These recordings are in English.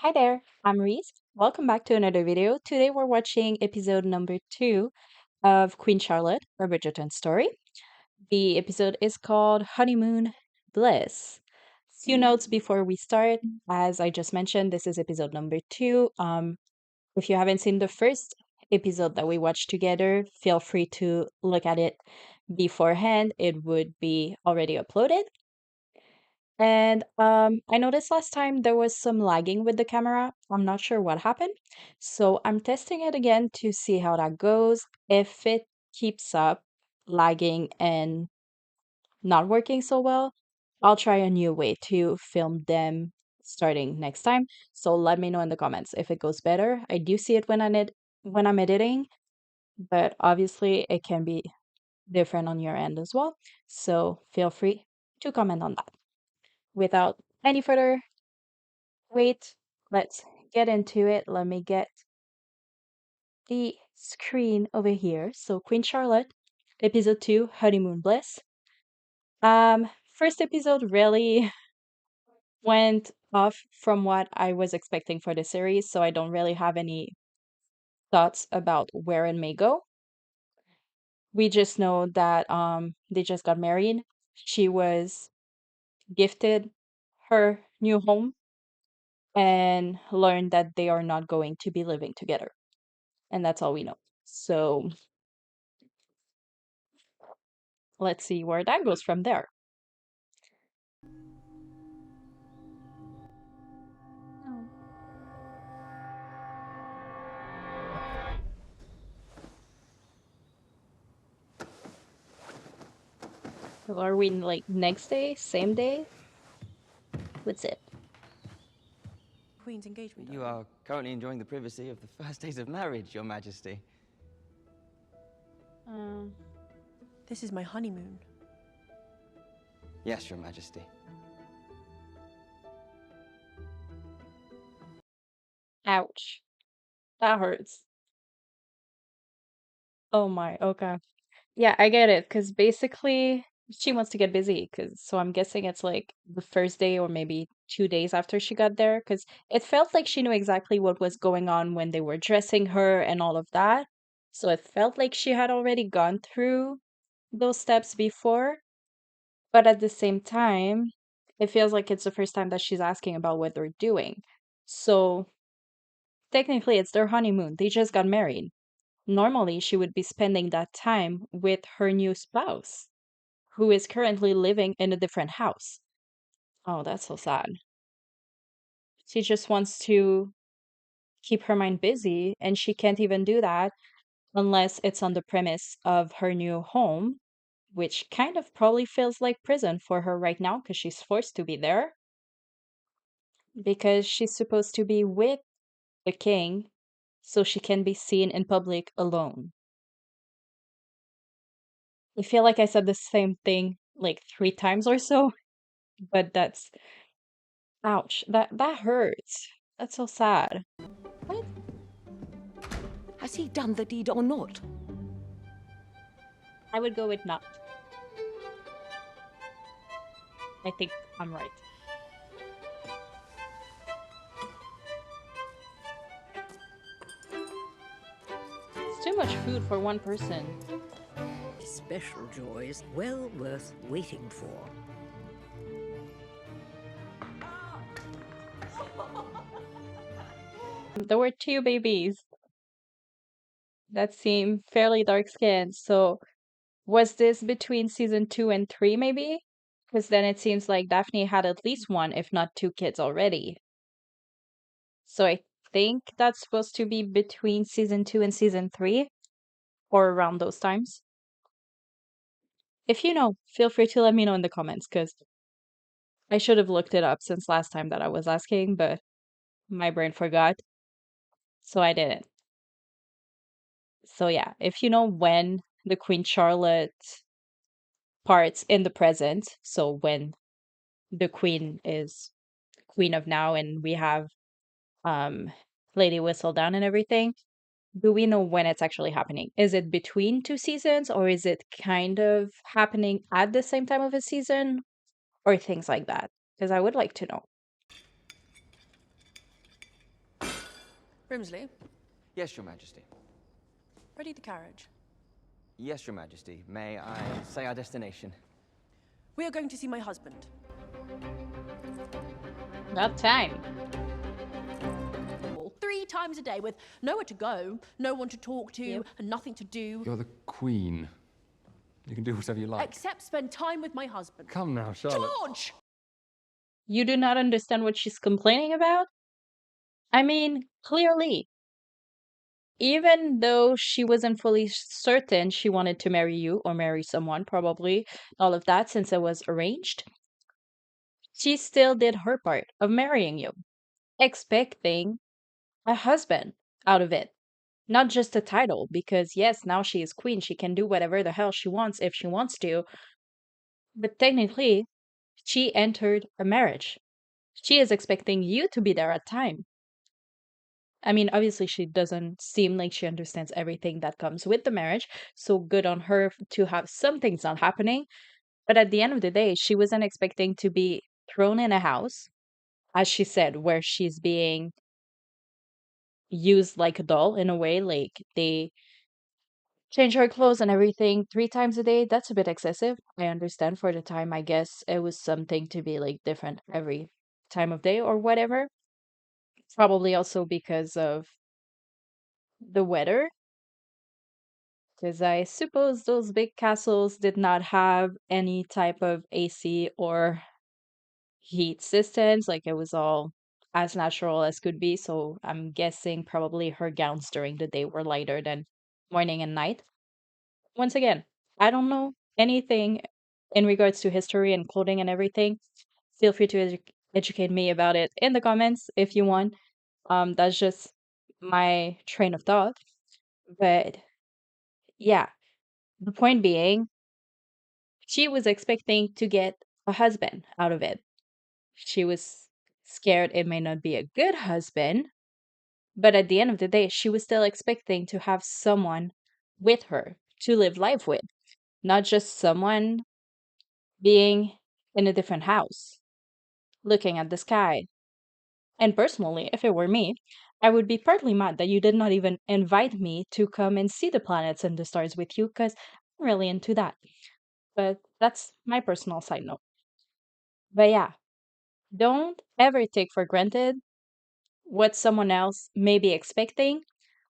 Hi there, I'm Reese. Welcome back to another video. Today we're watching episode number 2 of Queen Charlotte, a Bridgerton story. The episode is called Honeymoon Bliss. Few notes before we start. As I just mentioned, this is episode number 2. If you haven't seen the first episode that we watched together, feel free to look at it beforehand. It would be already uploaded. And I noticed last time there was some lagging with the camera. I'm not sure what happened. So I'm testing it again to see how that goes. If it keeps up lagging and not working so well, I'll try a new way to film them starting next time. So let me know in the comments if it goes better. I do see it when I'm editing, but obviously it can be different on your end as well. So feel free to comment on that. Without any further wait, let's get into it. Let me get the screen over here. So Queen Charlotte, episode 2, Honeymoon Bliss. First episode really went off from what I was expecting for the series, so I don't really have any thoughts about where it may go. We just know that they just got married. She was gifted her new home and learned that they are not going to be living together. And that's all we know. So let's see where that goes from there. Oh. So are we like next day, same day? What's it? Queen's engagement. You are currently enjoying the privacy of the first days of marriage, Your Majesty. Uh, This is my honeymoon. Yes, Your Majesty. ouch. That hurts. Oh my, okay. Yeah, I get it, because basically she wants to get busy, because so I'm guessing it's like the first day or maybe 2 days after she got there, because it felt like she knew exactly what was going on when they were dressing her and all of that. So it felt like she had already gone through those steps before, but at the same time, it feels like it's the first time that she's asking about what they're doing. So technically, it's their honeymoon. They just got married. Normally, she would be spending that time with her new spouse, who is currently living in a different house. Oh, that's so sad. She just wants to keep her mind busy, and she can't even do that unless it's on the premise of her new home, which kind of probably feels like prison for her right now because she's forced to be there because she's supposed to be with the king so she can be seen in public alone. I feel like I said the same thing like 3 times or so, but that's ouch. That hurts. That's so sad. What? Has he done the deed or not? I would go with not. I think I'm right. It's too much food for one person. Special joys well worth waiting for. There were 2 babies that seem fairly dark skinned. So was this between season 2 and 3 maybe? Because then it seems like Daphne had at least one, if not 2 kids already. So I think that's supposed to be between season 2 and season 3 or around those times. If you know, feel free to let me know in the comments because I should have looked it up since last time that I was asking, but my brain forgot, so I didn't. So yeah, if you know when the Queen Charlotte parts in the present, so when the queen is queen of now and we have um Lady Whistledown and everything, do we know when it's actually happening? Is it between 2 seasons or is it kind of happening at the same time of a season or things like that? Because I would like to know. Brimsley, Yes, Your Majesty. ready the carriage. Yes, Your Majesty. May I say our destination? We are going to see my husband. About time. 3 times a day with nowhere to go, no one to talk to, Yep. and nothing to do You're the queen. You can do whatever you like. except spend time with my husband. Come now, Charlotte. George! You do not understand what she's complaining about? I mean, clearly, even though she wasn't fully certain she wanted to marry you or marry someone, probably all of that since it was arranged, she still did her part of marrying you, expecting a husband out of it. Not just a title, because yes, now she is queen, she can do whatever the hell she wants if she wants to, but technically, she entered a marriage. She is expecting you to be there at time. I mean, obviously, she doesn't seem like she understands everything that comes with the marriage, so good on her to have some things not happening. But at the end of the day, she wasn't expecting to be thrown in a house, as she said, where she's being used like a doll in a way, like they change her clothes and everything 3 times a day. That's a bit excessive. I understand for the time, I guess it was something to be like different every time of day or whatever. Probably also because of the weather, because I suppose those big castles did not have any type of AC or heat systems. Like it was all as natural as could be. So I'm guessing probably her gowns during the day were lighter than morning and night. Once again, I don't know anything in regards to history and clothing and everything. Feel free to educate me about it in the comments if you want. That's just my train of thought. But yeah, the point being, she was expecting to get a husband out of it. She was scared it may not be a good husband, but at the end of the day, she was still expecting to have someone with her to live life with, not just someone being in a different house, looking at the sky. And personally, if it were me, I would be partly mad that you did not even invite me to come and see the planets and the stars with you, because I'm really into that. But that's my personal side note. But yeah, don't ever take for granted what someone else may be expecting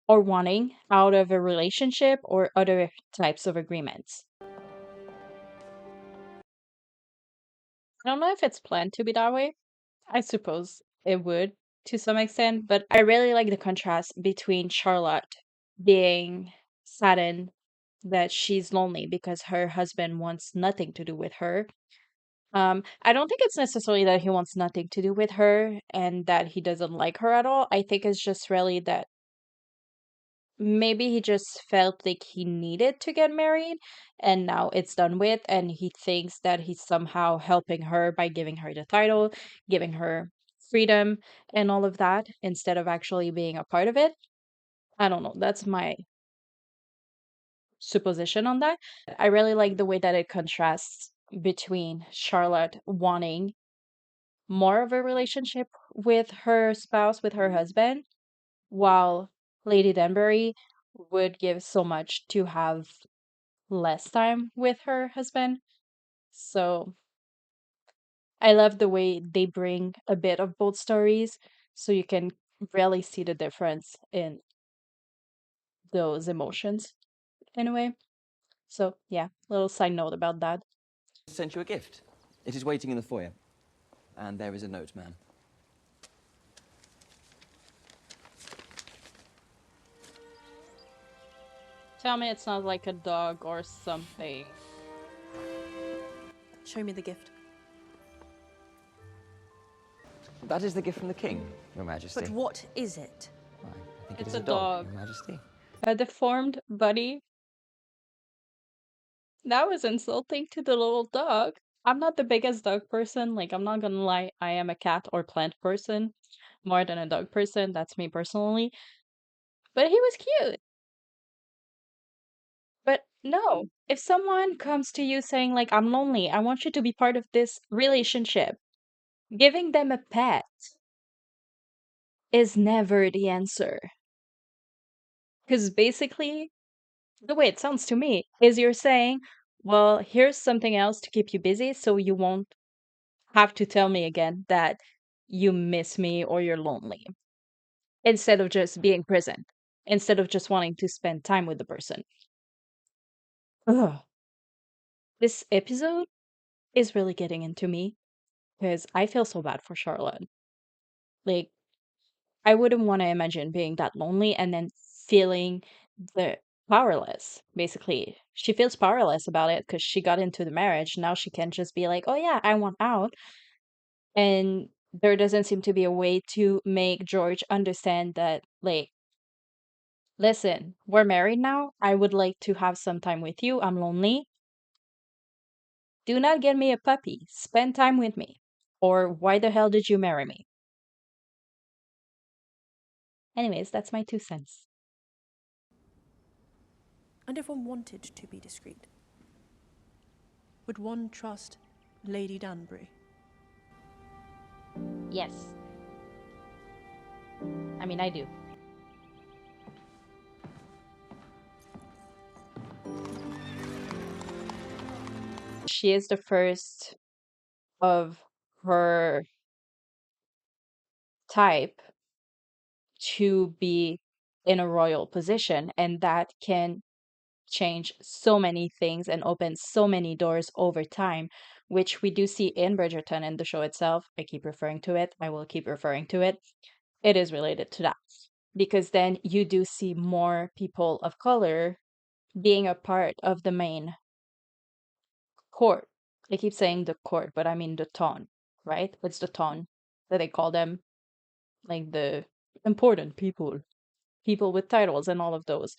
or wanting out of a relationship or other types of agreements. I don't know if it's planned to be that way. I suppose it would to some extent, but I really like the contrast between Charlotte being saddened that she's lonely because her husband wants nothing to do with her. I don't think it's necessarily that he wants nothing to do with her and that he doesn't like her at all. I think it's just really that maybe he just felt like he needed to get married and now it's done with, and he thinks that he's somehow helping her by giving her the title, giving her freedom and all of that instead of actually being a part of it. I don't know, that's my supposition on that. I really like the way that it contrasts between Charlotte wanting more of a relationship with her spouse, with her husband, while Lady Danbury would give so much to have less time with her husband. So I love the way they bring a bit of both stories so you can really see the difference in those emotions in a way. So yeah, little side note about that. Sent you a gift. It is waiting in the foyer. And there is a note, ma'am. Tell me it's not like a dog or something. Show me the gift. That is the gift from the king, Your Majesty. But what is it? I think It's it is a a dog, dog. Your Majesty. A deformed buddy. That was insulting to the little dog. I'm not the biggest dog person. Like, I'm not gonna lie, I am a cat or plant person more than a dog person. That's me personally. But he was cute. But no, if someone comes to you saying, like, I'm lonely, I want you to be part of this relationship, giving them a pet is never the answer. Because basically, the way it sounds to me is you're saying, well, here's something else to keep you busy so you won't have to tell me again that you miss me or you're lonely, instead of just being present, instead of just wanting to spend time with the person. Ugh. This episode is really getting into me because I feel so bad for Charlotte. Like, I wouldn't want to imagine being that lonely and then feeling the powerless. Basically, she feels powerless about it because she got into the marriage. Now she can just be like, "Oh yeah, I want out," and there doesn't seem to be a way to make George understand that, like, listen, we're married now. I would like to have some time with you. I'm lonely. Do not get me a puppy. Spend time with me. Or why the hell did you marry me? Anyways, that's my 2 cents. And if one wanted to be discreet, would one trust Lady Danbury? Yes. I mean, I do. She is the first of her type to be in a royal position, and that can change so many things and open so many doors over time, which we do see in Bridgerton in the show itself. I keep referring to it. I will keep referring to it. It is related to that because then you do see more people of color being a part of the main court. I keep saying the court, but I mean the ton, right? It's the ton that they call them, like the important people, people with titles and all of those.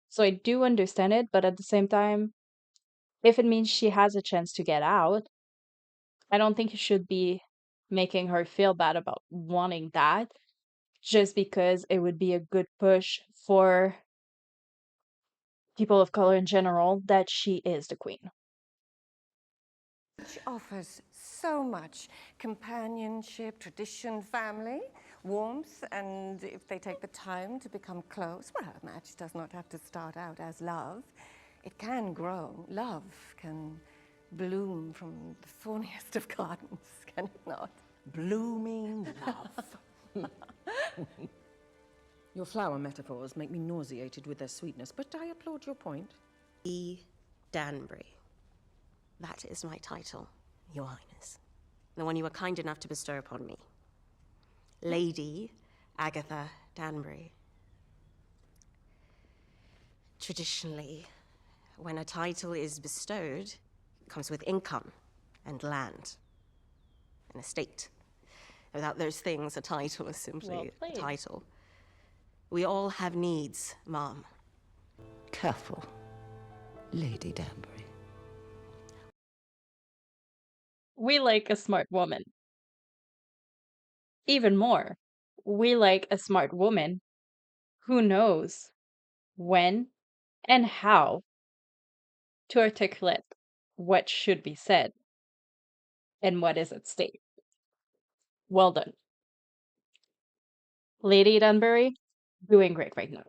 So I do understand it, but at the same time, if it means she has a chance to get out, I don't think you should be making her feel bad about wanting that just because it would be a good push for people of color in general that she is the queen. Which offers so much companionship, tradition, family, warmth, and if they take the time to become close, well, a match does not have to start out as love. It can grow. Love can bloom from the thorniest of gardens, can it not? Blooming love. Your flower metaphors make me nauseated with their sweetness, but I applaud your point. E. Danbury. That is my title, Your Highness. The one you were kind enough to bestow upon me. Lady Agatha Danbury. Traditionally, when a title is bestowed, it comes with income and land, an estate. Without those things, a title is simply a title. We all have needs, Mom. Careful, Lady Danbury. We like a smart woman. Even more, we like a smart woman who knows when and how to articulate what should be said and what is at stake. Well done. Lady Danbury, doing great right now.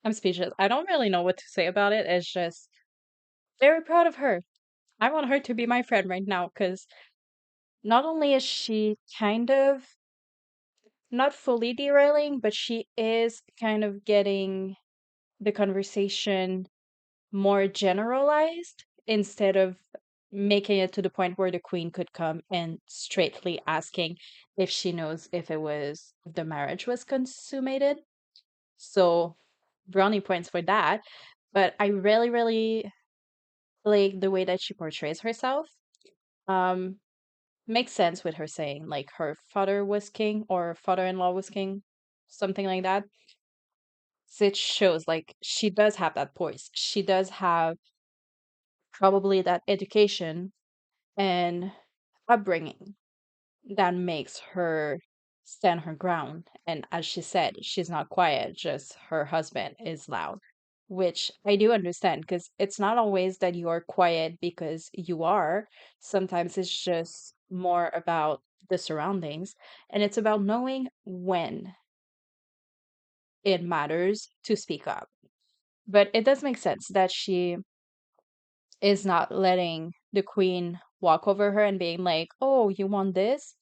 I'm speechless. I don't really know what to say about it. It's just very proud of her. I want her to be my friend right now because not only is she kind of not fully derailing, but she is kind of getting the conversation more generalized instead of making it to the point where the queen could come and straightly asking if she knows if the marriage was consummated. So brownie points for that. But I really, really like the way that she portrays herself. Um, makes sense with her saying like her father was king or father-in-law was king, something like that. So it shows like she does have that poise. She does have probably that education and upbringing that makes her stand her ground. And as she said, she's not quiet, just her husband is loud, which I do understand because it's not always that you are quiet because you are. Sometimes it's just more about the surroundings, and it's about knowing when it matters to speak up. But it does make sense that she is not letting the queen walk over her and being like, oh, you want this?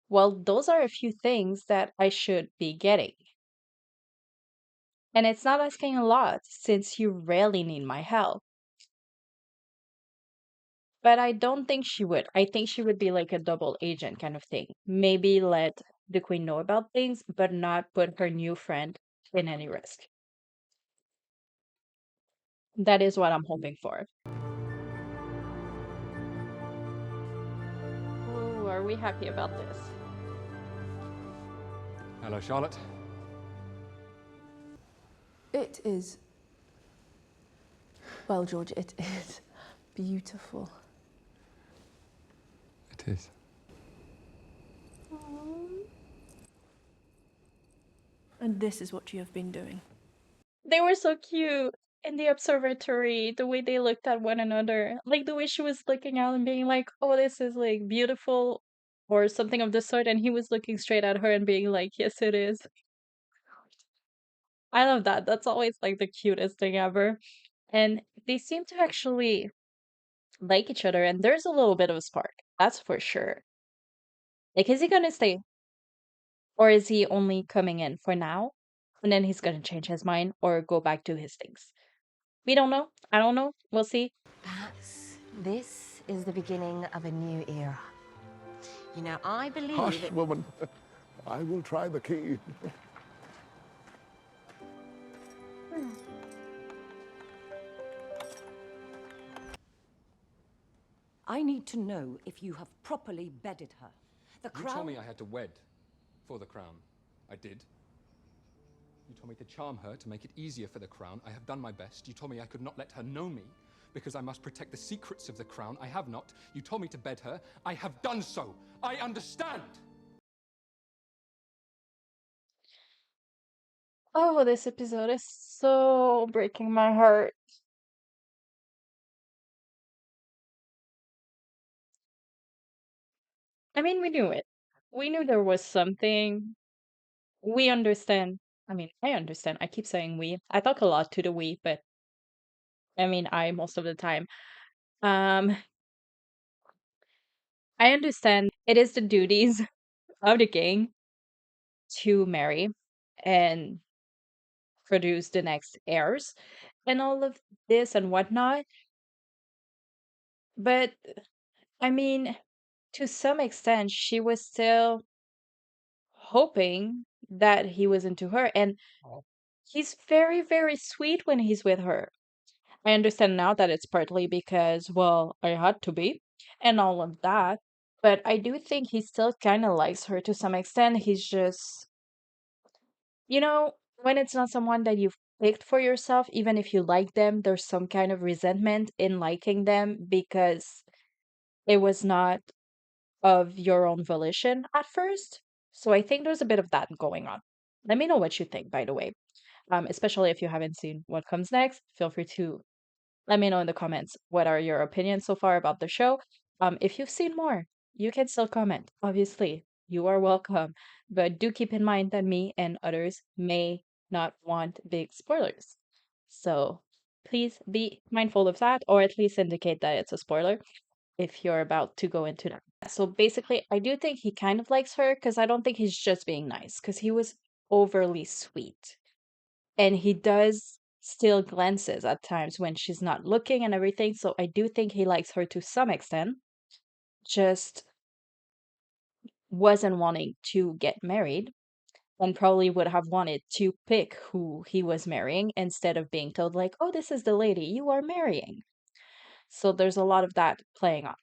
Well, those are a few things that I should be getting. And it's not asking a lot since you rarely need my help. But I don't think she would. I think she would be like a double agent kind of thing. Maybe let the queen know about things, but not put her new friend in any risk. That is what I'm hoping for. Ooh, are we happy about this? Hello, Charlotte. It is. Well, George, it is beautiful. It is. And this is what you have been doing. They were so cute in the observatory, the way they looked at one another. Like the way she was looking out and being like, oh, this is like beautiful or something of the sort. And he was looking straight at her and being like, yes, it is. I love that. That's always like the cutest thing ever. And they seem to actually like each other. And there's a little bit of a spark. That's for sure. Like, is he gonna stay? Or is he only coming in for now? And then he's gonna change his mind or go back to his things. We don't know. I don't know. We'll see. Perhaps this is the beginning of a new era. You know, I believe Hush, that... woman. I will try the key. I need to know if you have properly bedded her. The You crown... told me I had to wed for the crown. I did. You told me to charm her to make it easier for the crown. I have done my best. You told me I could not let her know me because I must protect the secrets of the crown. I have not. You told me to bed her. I have done so. I understand. Oh, this episode is so breaking my heart. I mean, we knew it. We knew there was something. We understand. I mean, I understand. I keep saying we. I talk a lot to the we, but I mean, I most of the time. Um, I understand it is the duties of the king to marry and produce the next heirs and all of this and whatnot. But I mean, to some extent, she was still hoping that he was into her. And he's very, very sweet when he's with her. I understand now that it's partly because, well, I had to be and all of that. But I do think he still kind of likes her to some extent. He's just, when it's not someone that you've picked for yourself, even if you like them, there's some kind of resentment in liking them because it was not of your own volition at first. So I think there's a bit of that going on. Let me know what you think, by the way. Especially if you haven't seen what comes next, feel free to let me know in the comments what are your opinions so far about the show. If you've seen more, you can still comment. Obviously, you are welcome. But do keep in mind that me and others may not want big spoilers. So please be mindful of that, or at least indicate that it's a spoiler if you're about to go into that. So basically, I do think he kind of likes her because I don't think he's just being nice because he was overly sweet. And he does still glances at times when she's not looking and everything. So I do think he likes her to some extent, just wasn't wanting to get married and probably would have wanted to pick who he was marrying instead of being told, like, oh, this is the lady you are marrying. So there's a lot of that playing on.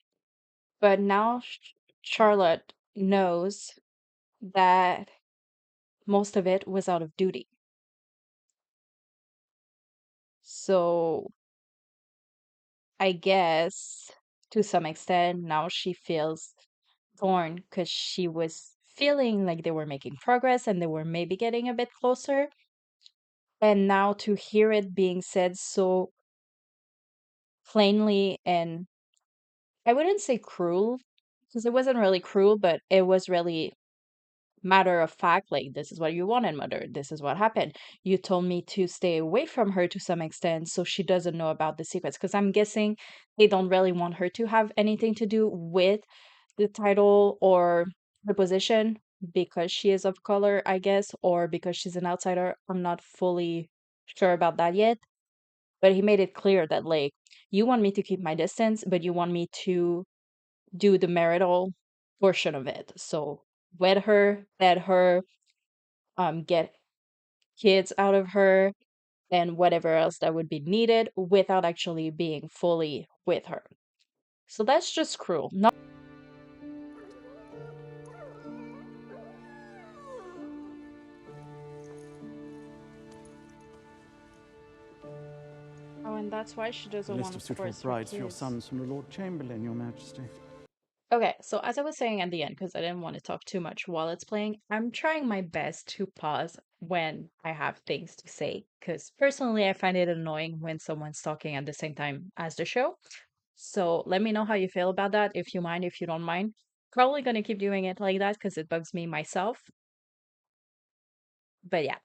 But now Charlotte knows that most of it was out of duty. So I guess to some extent now she feels torn because she was feeling like they were making progress and they were maybe getting a bit closer. And now to hear it being said so plainly and I wouldn't say cruel because it wasn't really cruel, but it was really matter of fact, like, this is what you wanted, mother, this is what happened. You told me to stay away from her to some extent so she doesn't know about the secrets, because I'm guessing they don't really want her to have anything to do with the title or the position because she is of color, I guess, or because she's an outsider. I'm not fully sure about that yet, but he made it clear that, like, you want me to keep my distance, but you want me to do the marital portion of it. So wed her, bed her, get kids out of her, and whatever else that would be needed without actually being fully with her. So that's just cruel. Not Oh, and that's why she A doesn't list want of to suitable force her brides for your kids. sons from the Lord Chamberlain, Your Majesty. Okay, so as I was saying at the end, because I didn't want to talk too much while it's playing, I'm trying my best to pause when I have things to say, because personally I find it annoying when someone's talking at the same time as the show. So let me know how you feel about that, if you mind, if you don't mind. Probably gonna keep doing it like that because it bugs me myself. But yeah.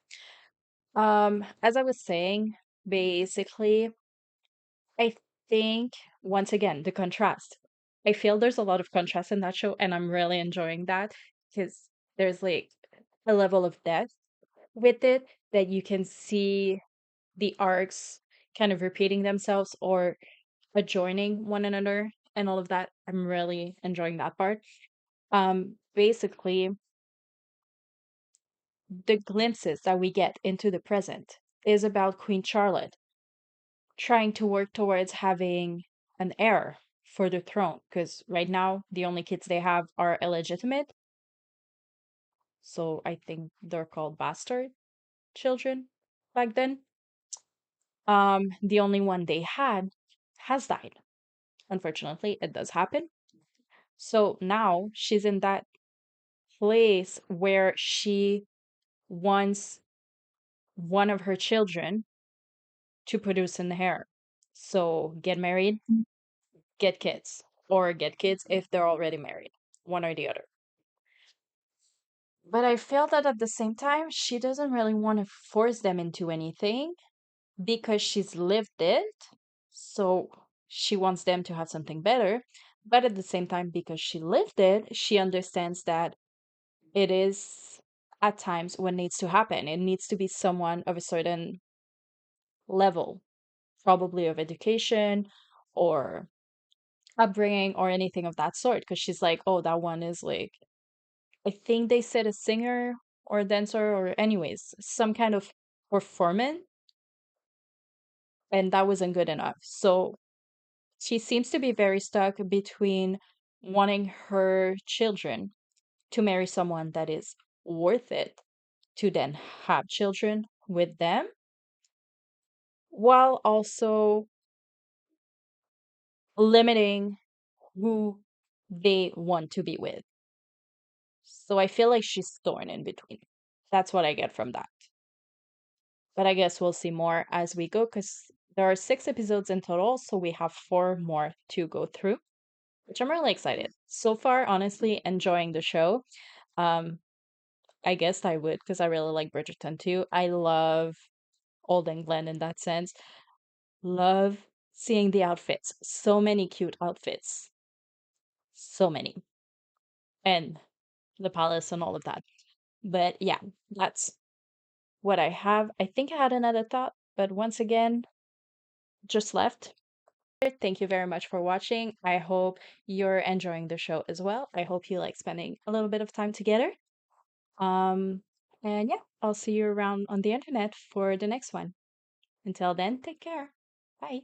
As I was saying, basically, I think once again, the contrast. I feel there's a lot of contrast in that show, and I'm really enjoying that because there's like a level of depth with it that you can see the arcs kind of repeating themselves or adjoining one another and all of that. I'm really enjoying that part. Basically, the glimpses that we get into the present is about Queen Charlotte trying to work towards having an heir for the throne because right now the only kids they have are illegitimate. So I think they're called bastard children back then. The only one they had has died. Unfortunately, it does happen. So now she's in that place where she wants one of her children to produce an heir. So get married, get kids, or get kids if they're already married, one or the other. But I feel that at the same time, she doesn't really want to force them into anything because she's lived it. So she wants them to have something better. But at the same time, because she lived it, she understands that it is at times what needs to happen. It needs to be someone of a certain level, probably of education or upbringing or anything of that sort. Because she's like, oh, that one is like, I think they said a singer or a dancer or, anyways, some kind of performance, and that wasn't good enough. So she seems to be very stuck between wanting her children to marry someone that is worth it to then have children with them, while also limiting who they want to be with. So I feel like she's torn in between. That's what I get from that. But I guess we'll see more as we go because there are 6 episodes in total, so we have 4 more to go through, which I'm really excited. So far, honestly, enjoying the show. Um, I guess I would because I really like Bridgerton too. I love Old England in that sense. Love seeing the outfits. So many cute outfits. So many. And the palace and all of that. But yeah, that's what I have. I think I had another thought, but once again, just left. Thank you very much for watching. I hope you're enjoying the show as well. I hope you like spending a little bit of time together. Um, and yeah, I'll see you around on the internet for the next one. Until then, take care. Bye.